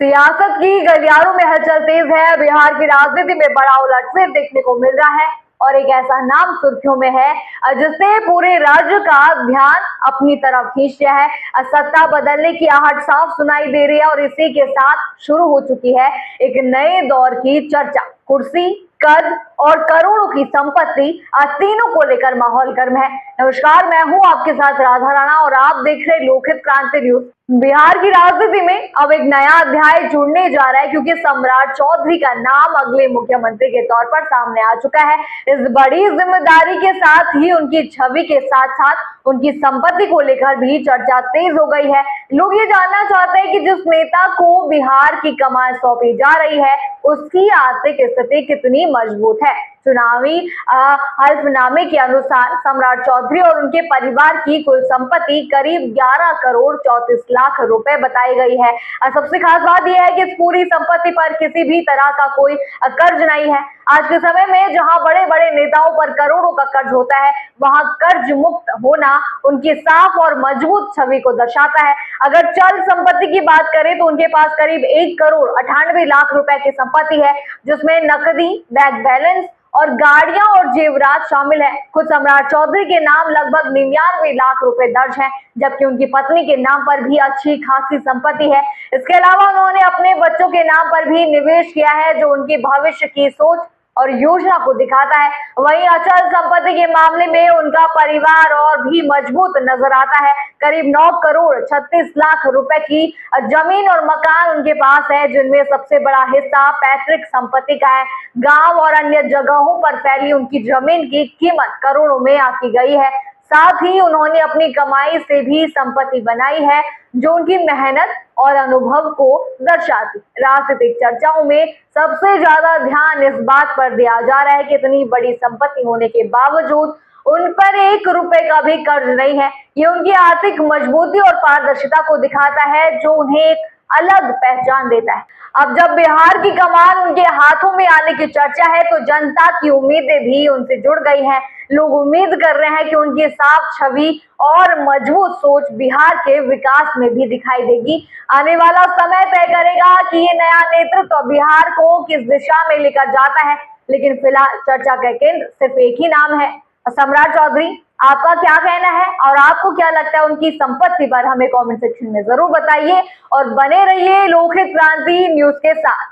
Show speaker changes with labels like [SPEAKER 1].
[SPEAKER 1] सियासत की गलियारों में हलचल तेज है। बिहार की राजनीति में बड़ा उलटफेर देखने को मिल रहा है और एक ऐसा नाम सुर्खियों में है जिसने पूरे राज्य का ध्यान अपनी तरफ खींच लिया है। सत्ता बदलने की आहट साफ सुनाई दे रही है और इसी के साथ शुरू हो चुकी है एक नए दौर की चर्चा। कुर्सी, कद और करोड़ों की संपत्ति, तीनों को लेकर माहौल गर्म है। नमस्कार, मैं हूं आपके साथ राधा राणा और आप देख रहे लोकहित क्रांति न्यूज। बिहार की राजनीति में अब एक नया अध्याय जुड़ने जा रहा है क्योंकि सम्राट चौधरी का नाम अगले मुख्यमंत्री के तौर पर सामने आ चुका है। इस बड़ी जिम्मेदारी के साथ ही उनकी छवि के साथ साथ उनकी संपत्ति को लेकर भी चर्चा तेज हो गई है। लोग ये जानना चाहते हैं कि जिस नेता को बिहार की कमान सौंपी जा रही है उसकी आर्थिक स्थिति कितनी मजबूत है। चुनावी हल्फनामे के अनुसार सम्राट चौधरी और उनके परिवार की कुल संपत्ति करीब 11 करोड़ 34 लाख रुपए बताई गई है। सबसे खास बात यह है कि इस पूरी संपत्ति पर किसी भी तरह का कोई कर्ज नहीं है। आज के समय में जहां बड़े बड़े नेताओं पर करोड़ों का कर्ज होता है, वहां कर्ज मुक्त होना उनकी साफ और मजबूत छवि को दर्शाता है। अगर चल संपत्ति की बात करें तो उनके पास करीब 1 करोड़ 98 लाख रुपए की संपत्ति है, जिसमें नकदी, बैंक बैलेंस और गाड़ियां और जेवरात शामिल है। खुद सम्राट चौधरी के नाम लगभग 99 लाख रुपए दर्ज हैं, जबकि उनकी पत्नी के नाम पर भी अच्छी खासी संपत्ति है। इसके अलावा उन्होंने अपने बच्चों के नाम पर भी निवेश किया है, जो उनकी भविष्य की सोच और योजना को दिखाता है। वहीं अचल संपत्ति के मामले में उनका परिवार और भी मजबूत नजर आता है। करीब 9 करोड़ 36 लाख रुपए की जमीन और मकान उनके पास है, जिनमें सबसे बड़ा हिस्सा पैतृक संपत्ति का है। गांव और अन्य जगहों पर फैली उनकी जमीन की कीमत करोड़ों में आंकी गई है। साथ ही उन्होंने अपनी कमाई से भी संपत्ति बनाई है, जो उनकी मेहनत और अनुभव को दर्शाती। राजनीतिक चर्चाओं में सबसे ज्यादा ध्यान इस बात पर दिया जा रहा है कि इतनी बड़ी संपत्ति होने के बावजूद उन पर 1 रुपए का भी कर्ज नहीं है। ये उनकी आर्थिक मजबूती और पारदर्शिता को दिखाता है, जो उन्हें एक अलग पहचान देता है। अब जब बिहार की कमान उनके हाथों में आने की चर्चा है तो जनता की उम्मीदें भी उनसे जुड़ गई हैं। लोग उम्मीद कर रहे हैं कि उनकी साफ छवि और मजबूत सोच बिहार के विकास में भी दिखाई देगी। आने वाला समय तय करेगा कि ये नया नेतृत्व बिहार को किस दिशा में लेकर जाता है, लेकिन फिलहाल चर्चा का केंद्र सिर्फ एक ही नाम है, सम्राट चौधरी। आपका क्या कहना है और आपको क्या लगता है उनकी संपत्ति पर? हमें कमेंट सेक्शन में जरूर बताइए और बने रहिए लोकहित क्रांति न्यूज के साथ।